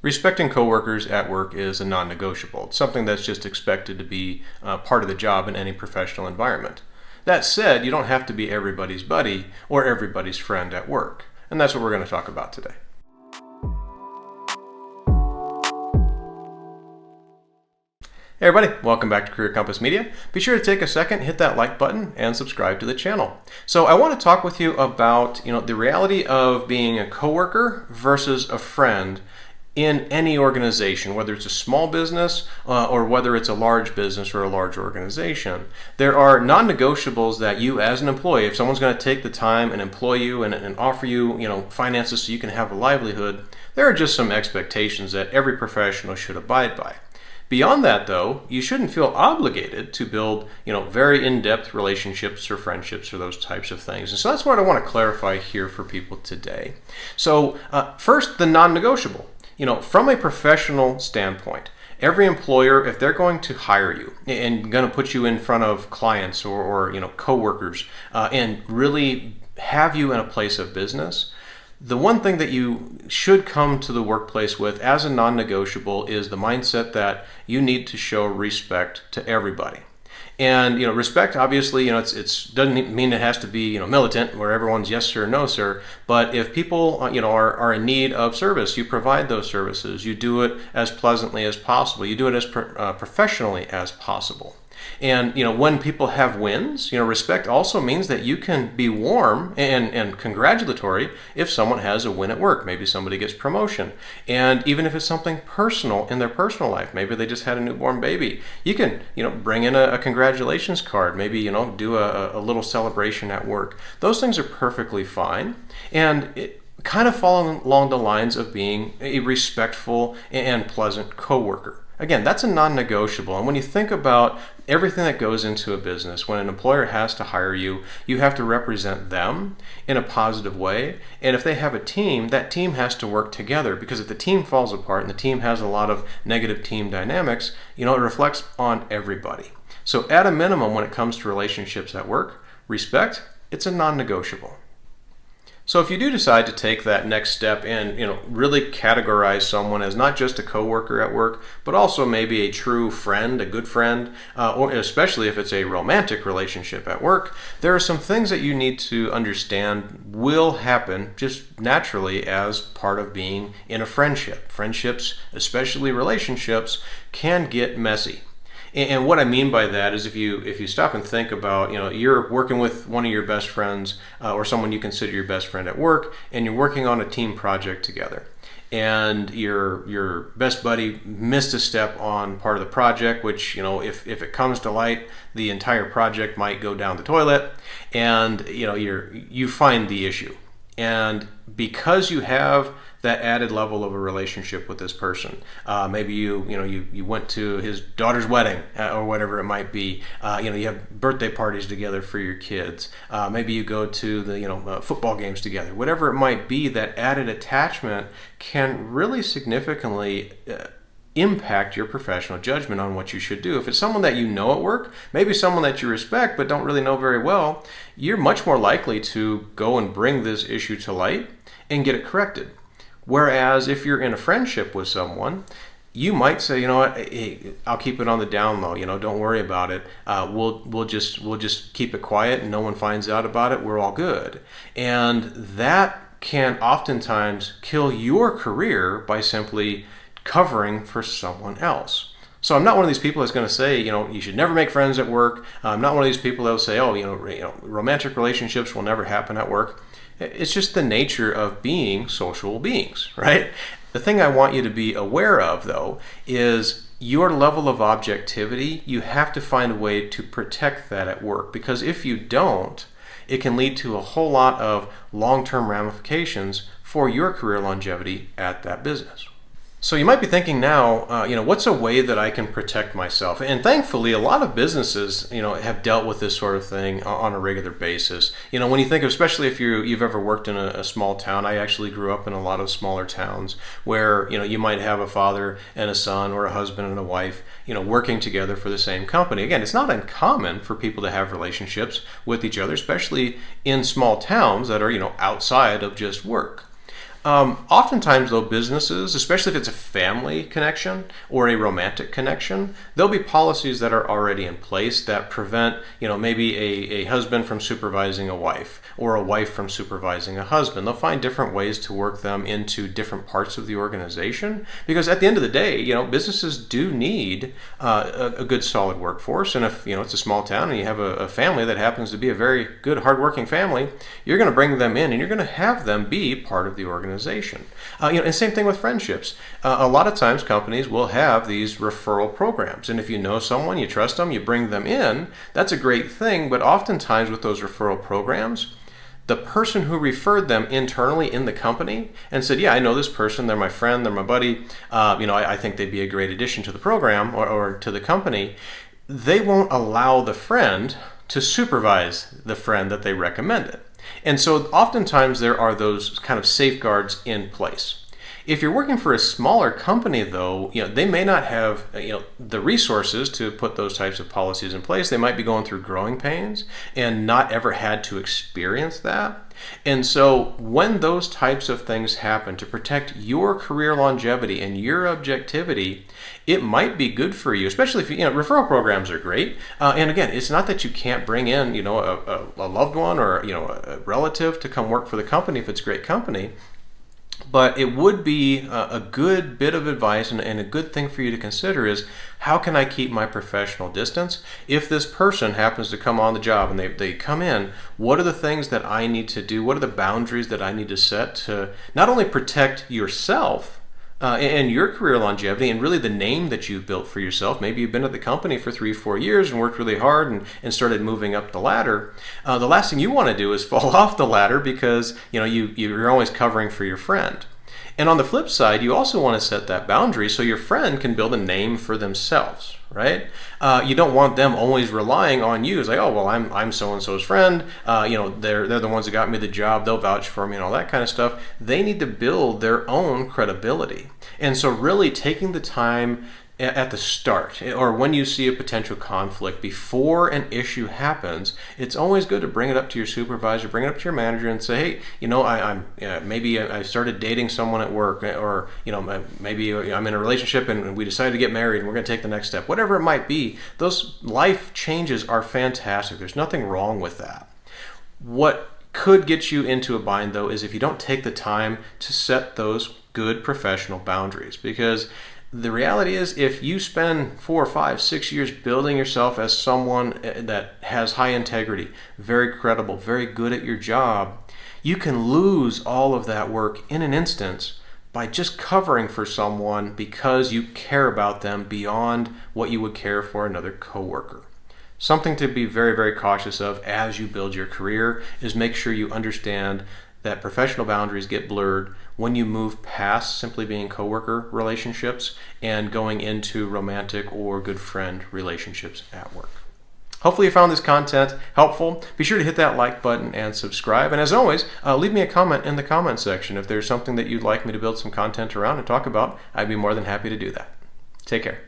Respecting coworkers at work is a non-negotiable. It's something that's just expected to be part of the job in any professional environment. That said, you don't have to be everybody's buddy or everybody's friend at work. And that's what we're going to talk about today. Hey everybody, welcome back to Career Compass Media. Be sure to take a second, hit that like button, and subscribe to the channel. So I want to talk with you about the reality of being a coworker versus a friend in any organization, whether it's a small business or whether it's a large business or a large organization. There are non-negotiables that you as an employee, if someone's going to take the time and employ you and offer you finances so you can have a livelihood, there are just some expectations that every professional should abide by. Beyond that, though, you shouldn't feel obligated to build, very in-depth relationships or friendships or those types of things. And so that's what I want to clarify here for people today. So first, the non-negotiable. From a professional standpoint, every employer, if they're going to hire you and going to put you in front of clients or coworkers and really have you in a place of business, the one thing that you should come to the workplace with as a non-negotiable is the mindset that you need to show respect to everybody. And respect, obviously, it's doesn't mean it has to be militant where everyone's yes sir, no sir. But if people are in need of service, you provide those services. You do it as pleasantly as possible. You do it as professionally as possible. And when people have wins, respect also means that you can be warm and congratulatory if someone has a win at work. Maybe somebody gets promotion, and even if it's something personal in their personal life, maybe they just had a newborn baby, you can bring in a congratulations card. Maybe do a little celebration at work. Those things are perfectly fine, and it kind of follow along the lines of being a respectful and pleasant coworker. Again, that's a non-negotiable. And when you think about everything that goes into a business, when an employer has to hire you, you have to represent them in a positive way. And if they have a team, that team has to work together, because if the team falls apart and the team has a lot of negative team dynamics, it reflects on everybody. So at a minimum, when it comes to relationships at work, respect, it's a non-negotiable. So if you do decide to take that next step and really categorize someone as not just a coworker at work, but also maybe a true friend, a good friend, or especially if it's a romantic relationship at work, there are some things that you need to understand will happen just naturally as part of being in a friendship. Friendships, especially relationships, can get messy. And what I mean by that is if you stop and think about, you're working with one of your best friends or someone you consider your best friend at work, and you're working on a team project together. And your best buddy missed a step on part of the project, which, if it comes to light, the entire project might go down the toilet, and you find the issue. And because you have that added level of a relationship with this person, maybe you went to his daughter's wedding or whatever it might be. You have birthday parties together for your kids. Maybe you go to the football games together. Whatever it might be, that added attachment can really significantly impact your professional judgment on what you should do. If it's someone that you know at work, maybe someone that you respect but don't really know very well, you're much more likely to go and bring this issue to light and get it corrected. Whereas if you're in a friendship with someone, you might say, hey, I'll keep it on the down low. Don't worry about it. We'll just keep it quiet, and no one finds out about it. We're all good. And that can oftentimes kill your career by simply covering for someone else. So I'm not one of these people that's going to say, you should never make friends at work. I'm not one of these people that will say, romantic relationships will never happen at work. It's just the nature of being social beings, right? The thing I want you to be aware of, though, is your level of objectivity. You have to find a way to protect that at work, because if you don't, it can lead to a whole lot of long-term ramifications for your career longevity at that business. So you might be thinking now, what's a way that I can protect myself? And thankfully, a lot of businesses, have dealt with this sort of thing on a regular basis. When you think of, especially if you've ever worked in a small town, I actually grew up in a lot of smaller towns where, you might have a father and a son or a husband and a wife, working together for the same company. Again, it's not uncommon for people to have relationships with each other, especially in small towns that are, outside of just work. Oftentimes, though, businesses, especially if it's a family connection or a romantic connection, there'll be policies that are already in place that prevent, maybe a husband from supervising a wife or a wife from supervising a husband. They'll find different ways to work them into different parts of the organization because at the end of the day, businesses do need a good, solid workforce. And if, it's a small town and you have a family that happens to be a very good, hardworking family, you're going to bring them in and you're going to have them be part of the organization. And same thing with friendships. A lot of times companies will have these referral programs. And if you know someone, you trust them, you bring them in, that's a great thing. But oftentimes with those referral programs, the person who referred them internally in the company and said, yeah, I know this person, they're my friend, they're my buddy, I think they'd be a great addition to the program or to the company, they won't allow the friend to supervise the friend that they recommended. And so oftentimes there are those kind of safeguards in place. If you're working for a smaller company, though, they may not have the resources to put those types of policies in place. They might be going through growing pains and not ever had to experience that. And so when those types of things happen to protect your career longevity and your objectivity, it might be good for you, especially if referral programs are great. And again, it's not that you can't bring in a loved one or a relative to come work for the company if it's a great company. But it would be a good bit of advice and a good thing for you to consider is how can I keep my professional distance? If this person happens to come on the job and they come in, what are the things that I need to do? What are the boundaries that I need to set to not only protect yourself and your career longevity and really the name that you've built for yourself? Maybe you've been at the company for 3-4 years and worked really hard and started moving up the ladder. The last thing you want to do is fall off the ladder because you're always covering for your friend. And on the flip side, you also want to set that boundary so your friend can build a name for themselves, right? You don't want them always relying on you. It's like, oh, well, I'm so-and-so's friend. They're the ones that got me the job. They'll vouch for me and all that kind of stuff. They need to build their own credibility. And so really taking the time at the start or when you see a potential conflict before an issue happens, it's always good to bring it up to your supervisor, bring it up to your manager and say, hey, maybe I started dating someone at work or, maybe I'm in a relationship and we decided to get married and we're going to take the next step. Whatever it might be, those life changes are fantastic. There's nothing wrong with that. What could get you into a bind, though, is if you don't take the time to set those good professional boundaries, because the reality is if you spend 4, 5, 6 years building yourself as someone that has high integrity, very credible, very good at your job, you can lose all of that work in an instant by just covering for someone because you care about them beyond what you would care for another coworker. Something to be very, very cautious of as you build your career is make sure you understand that professional boundaries get blurred when you move past simply being coworker relationships and going into romantic or good friend relationships at work. Hopefully you found this content helpful. Be sure to hit that like button and subscribe. And as always, leave me a comment in the comment section. If there's something that you'd like me to build some content around and talk about, I'd be more than happy to do that. Take care.